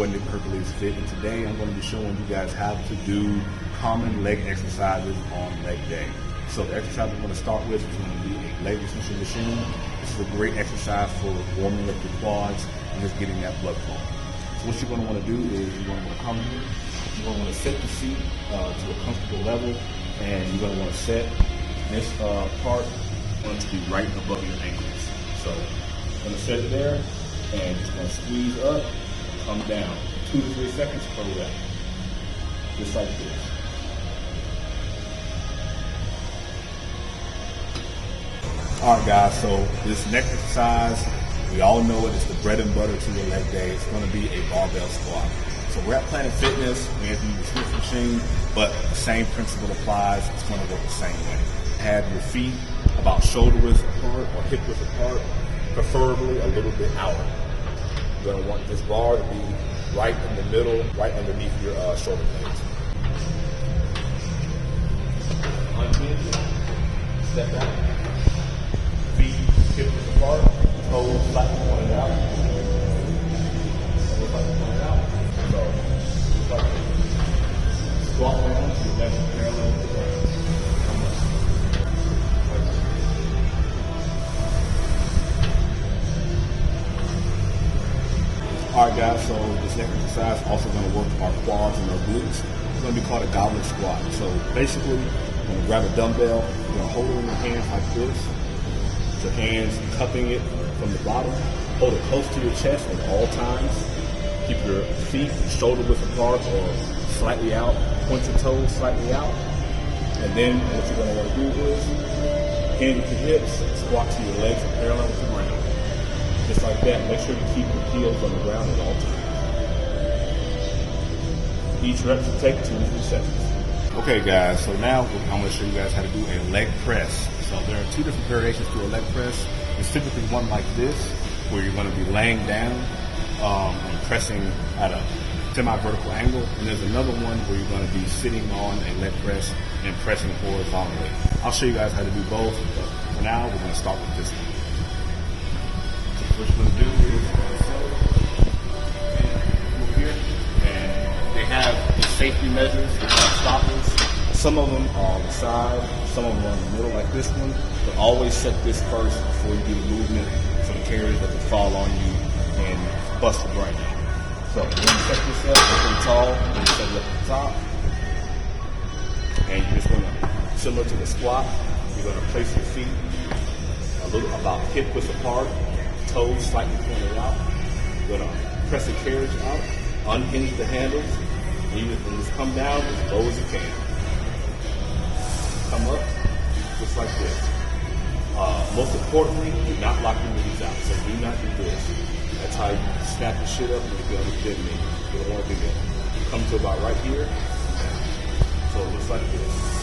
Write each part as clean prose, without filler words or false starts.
boy Nick Hercules Fit, and today I'm going to be showing you guys how to do common leg exercises on leg day. So the exercise I'm going to start with is going to be a leg extension machine. This is a great exercise for warming up your quads and just getting that blood flowing. So what you're going to want to do is you're going to want to come here, you're going to want to set the seat to a comfortable level, and you're going to want to set this part to be right above your ankles. So I'm going to set it there, and it's going to squeeze up, come down. 2 to 3 seconds, pull it out. Just like this. Alright guys, so this next exercise, we all know it, it's the bread and butter to your leg day. It's going to be a barbell squat. So we're at Planet Fitness, we have to use the Smith machine, but the same principle applies. It's going to work the same way. Have your feet about shoulder width apart or hip width apart, preferably a little bit out. You're going to want this bar to be right in the middle, right underneath your shoulder blades. Unhinge it, step out, feet hip width apart, toes slightly pointed out. So, like squat down to your legs parallel with the ground. Alright guys, so this next exercise is also going to work our quads and our glutes. It's going to be called a goblet squat. So basically, you're going to grab a dumbbell, you're going to hold it in your hands like this. Your hands cupping it from the bottom. Hold it close to your chest at all times. Keep your feet shoulder width apart or slightly out. Point your toes slightly out. And then what you're going to want to do is hand at your hips, squat to your legs are parallel with the ground. Just like that. Make sure you keep your heels on the ground at all times. Each rep should take 2 to 3 seconds. Okay guys, so now I'm going to show you guys how to do a leg press. So there are 2 different variations to a leg press. There's typically one like this, where you're going to be laying down and pressing at a semi-vertical angle. And there's another one where you're going to be sitting on a leg press and pressing horizontally. I'll show you guys how to do both, but for now we're going to start with this one. What you're going to do is move here, and they have the safety measures, the stoppers. Some of them are on the side, some of them are in the middle like this one, but always set this first before you do the movement for the carries that will fall on you and bust the brain. So when you set this up, it's pretty tall, then you set it up at the top, and you're just going to, similar to the squat, you're going to place your feet a little about hip width apart, toes slightly pointed out. You're going to press the carriage out, unhinge the handles, and you just come down as low as you can. Come up, just like this. Most importantly, do not lock your knees out. So do not do this. That's how you snap your shit up and you get on the dead knee. You don't want to do that. You come to about right here. So it looks like this.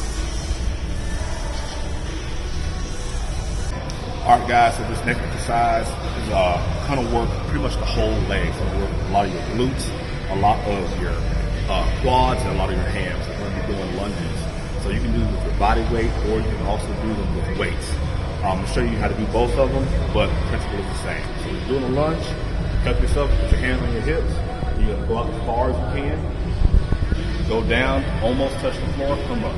Alright guys, so this next exercise is kind of work pretty much the whole leg. It's going to work a lot of your glutes, a lot of your quads, and a lot of your hams. We're going to be doing lunges. So you can do them with your body weight, or you can also do them with weights. I'm going to show you how to do both of them, but the principle is the same. So you're doing a lunge, cup yourself, put your hands on your hips. You're going to go out as far as you can. Go down, almost touch the floor, come up.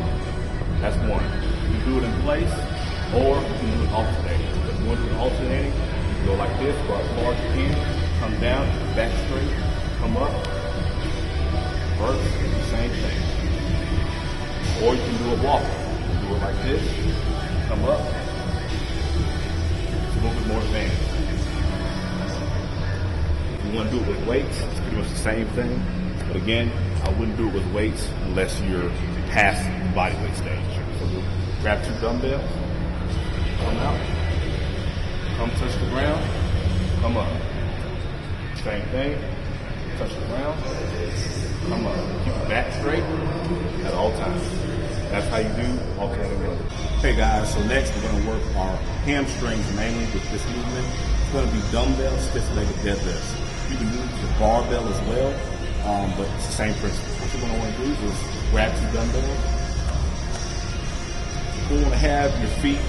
That's one. You can do it in place, or you can do it alternating. If you want to do it alternating, you go like this, go as far as you can, come down, back straight, come up, reverse, the same thing. Or you can do a walk. You can do it like this, come up. It's a little bit more advanced. If you want to do it with weights, it's pretty much the same thing. But again, I wouldn't do it with weights unless you're past the body weight stage. So you'll grab 2 dumbbells, come out, come touch the ground, come up. Same thing, touch the ground, come up. Keep your back straight at all times. That's how you do alternating lunges. Okay guys, so next we're going to work our hamstrings mainly with this movement. It's going to be dumbbell stiff-legged deadlifts. You can do it with the barbell as well, but it's the same principle. What you're going to want to do is grab 2 dumbbells. You want to have your feet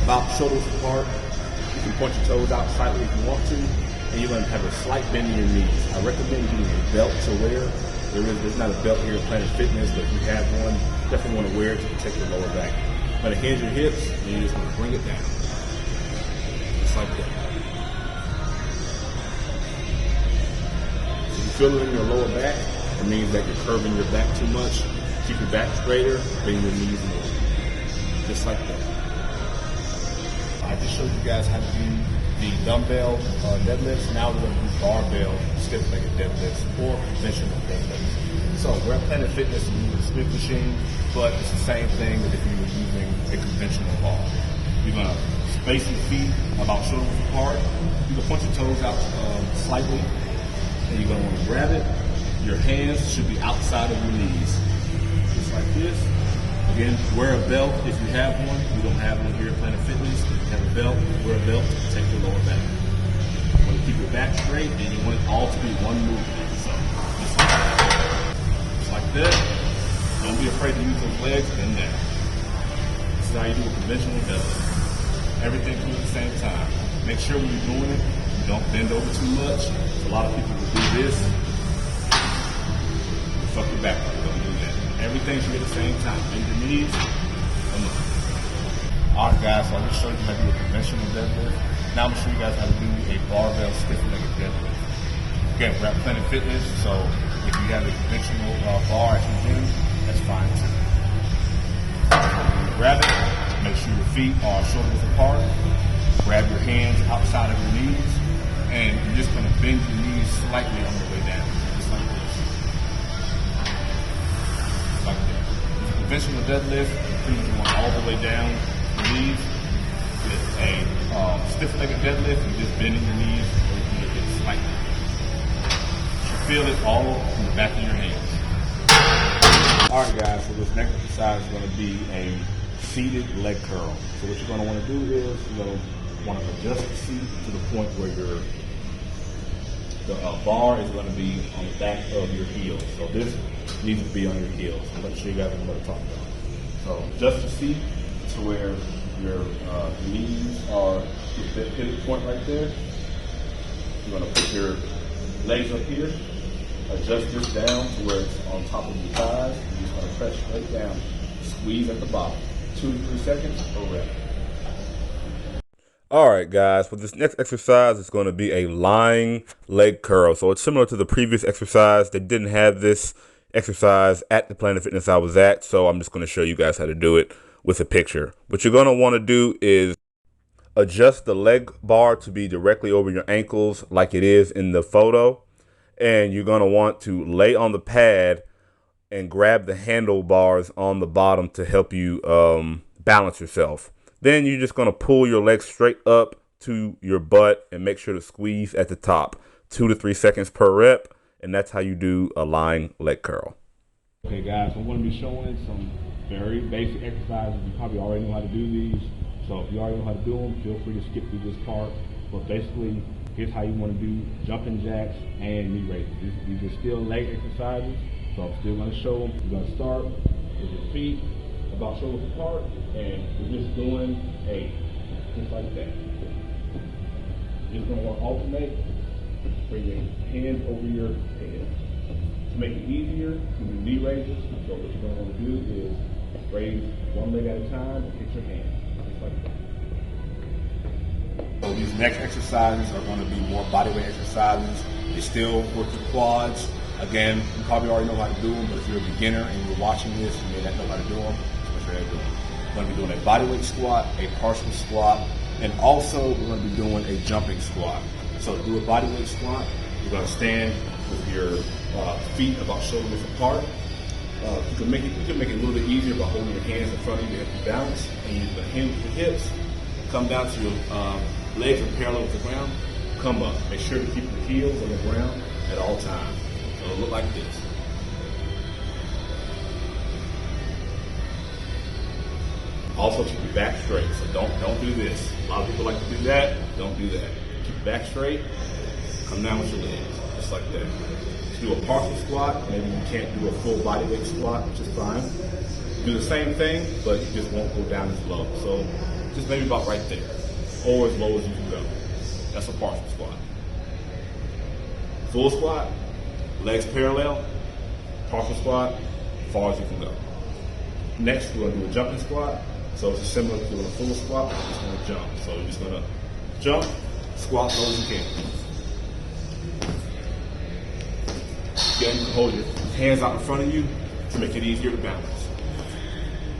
about shoulders apart. You can point your toes out slightly if you want to. and you're going to have a slight bend in your knees. I recommend using a belt to wear. There's not a belt here at Planet Fitness, but if you have one, definitely want to wear it to protect your lower back. You're going to hinge your hips, and you're just going to bring it down. Just like that. If you feel it in your lower back, it means that you're curving your back too much. Keep your back straighter, bend your knees more. Just like that. I just showed you guys how to do the dumbbell deadlifts. Now we're going to do barbell stiff-legged deadlifts or conventional deadlifts. So we're at Planet Fitness and use a Smith machine, but it's the same thing as if you were using a conventional bar. You're going to space your feet about shoulder width apart. You can point your toes out slightly, and you're going to want to grab it. Your hands should be outside of your knees, just like this. Again, wear a belt if you have one. We don't have one here at Planet Fitness. If you have a belt, wear a belt to protect your lower back. You want to keep your back straight, and you want it all to be one movement. So, just like that. Just like that. Don't be afraid to use those legs, bend down. This is how you do a conventional deadlift. Everything through at the same time. Make sure when you're doing it, you don't bend over too much. A lot of people will do this. Fuck your back. Don't do that. Everything should be at the same time. Bend your knees. Come on. Alright guys, so I just showed you how to do a conventional deadlift. Now I'm going to show you guys how to do a barbell stiff-legged deadlift. Again, we're at Planet Fitness, so if you have a conventional bar at your gym, that's fine too. Grab it, make sure your feet are shoulder width apart. Grab your hands outside of your knees, and you're just going to bend your knees slightly on the way down. Just like this. Like that. With a conventional deadlift, you're going all the way down your knees. With a stiff-legged deadlift, you're just bending your knees a little bit slightly. You should feel it all in the back of your hands. Alright guys, so this next exercise is going to be a seated leg curl. So what you're going to want to do is you're going to want to adjust the seat to the point where the bar is going to be on the back of your heels. So this needs to be on your heels. I'm going to show you guys what I'm going to talk about. So adjust the seat to where your knees are at that pivot point right there. You're going to put your legs up here. Adjust this down to where it's on top of your thighs. You're just going to press straight down. Squeeze at the bottom. 2 to 3 seconds per rep. Alright guys, for this next exercise, it's going to be a lying leg curl. So it's similar to the previous exercise. They didn't have this exercise at the Planet Fitness I was at, so I'm just going to show you guys how to do it with a picture. What you're going to want to do is adjust the leg bar to be directly over your ankles like it is in the photo. And you're going to want to lay on the pad and grab the handlebars on the bottom to help you balance yourself. Then you're just going to pull your legs straight up to your butt and make sure to squeeze at the top. 2 to 3 seconds per rep, and that's how you do a lying leg curl. Okay guys, so I'm going to be showing some very basic exercises. You probably already know how to do these. So if you already know how to do them, feel free to skip through this part. But basically, here's how you want to do jumping jacks and knee raises. These are still leg exercises, so I'm still going to show them. You're going to start with your feet about shoulder width apart, and we're just doing just like that. You're just going to want to alternate. Bring your hands over your head. To make it easier, you do knee raises. So what you're going to want to do is raise one leg at a time and hit your hand, just like that. So these next exercises are going to be more bodyweight exercises. They still work your quads. Again, you probably already know how to do them, but if you're a beginner and you're watching this, you may not know how to do them. So what you're doing. We're going to be doing a bodyweight squat, a partial squat, and also we're going to be doing a jumping squat. So to do a bodyweight squat, you're going to stand with your feet about shoulder width apart. You can make it a little bit easier by holding your hands in front of you to help you balance, and you can hinge your hips, come down to your legs are parallel with the ground, come up. Make sure to keep your heels on the ground at all times. So it'll look like this. Also keep your back straight, so don't do this. A lot of people like to do that, don't do that. Keep your back straight, come down with your legs, just like that. Do a partial squat, maybe you can't do a full bodyweight squat, which is fine. Do the same thing, but you just won't go down as low. So just maybe about right there, or as low as you can go. That's a partial squat. Full squat, legs parallel, partial squat, as far as you can go. Next, we're gonna do a jumping squat. So it's similar to a full squat, but we're just gonna jump. So you're just gonna jump, squat low as you can. Again, you can hold your hands out in front of you to make it easier to balance.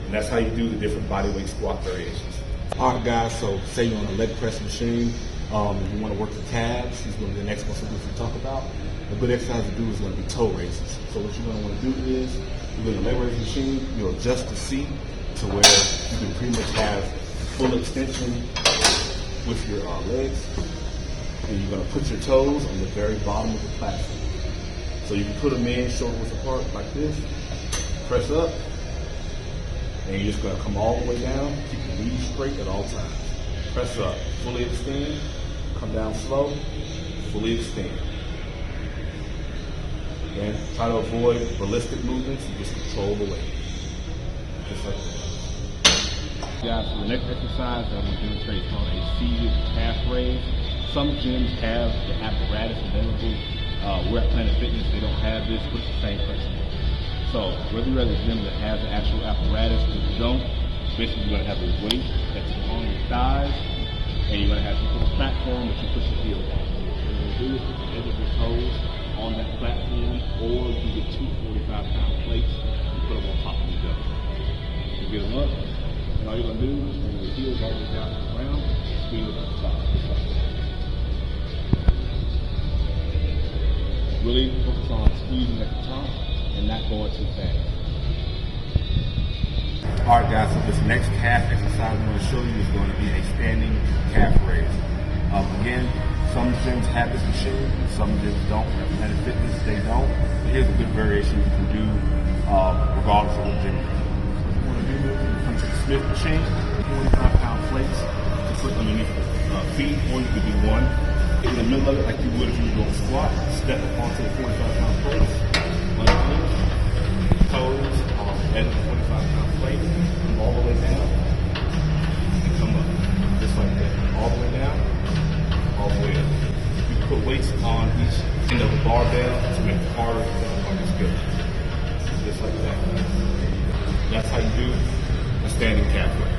And that's how you do the different bodyweight squat variations. All right, guys, so say you're on a leg press machine, you want to work the calves, this is going to be the next muscle group we talk about. A good exercise to do is going to be toe raises. So what you're going to want to do is, you're going to leg raise machine, you'll adjust the seat to where you can pretty much have full extension with your legs. And you're going to put your toes on the very bottom of the platform. So you can put them in shoulder width apart like this, press up, and you're just going to come all the way down, keep your knees straight at all times. Press up, fully extend, come down slow, fully extend. Again, try to avoid ballistic movements and just control the weight. Just like that. Guys, so the next exercise that I'm going to demonstrate is called a seated calf raise. Some gyms have the apparatus available. We're at Planet Fitness, they don't have this, but it's the same principle. So whether you're at a gym that has the actual apparatus or you don't, basically you're going to have a weight that's on your thighs, and you're going to have to put a platform that you push your heels on. What you're going to do is put the edge of your toes on that platform, or you can get two 45-pound plates and put them on top of each other. You get them up, and all you're going to do is bring your heels all the way down to the ground and squeeze it at the top, just like that. Really focus on squeezing at the top and not going too fast. Alright guys, so this next calf exercise I'm going to show you is going to be a standing calf raise. Again, some gyms have this machine, some gyms don't. At Planet Fitness, they don't. But here's a good variation you can do regardless of what gym you're in. What you want to do is you come to the Smith machine, 45-pound plates to put underneath the feet, or you could do one in the middle of it like you would if you were doing a squat. Step up onto the 45-pound plates, toes on the edge of the 45-pound plate, come all the way down, and come up. Just like that. All the way down, all the way up. You can put weights on each end of the barbell to make it harder to get on your skillet. Just like that. That's how you do a standing calf raise.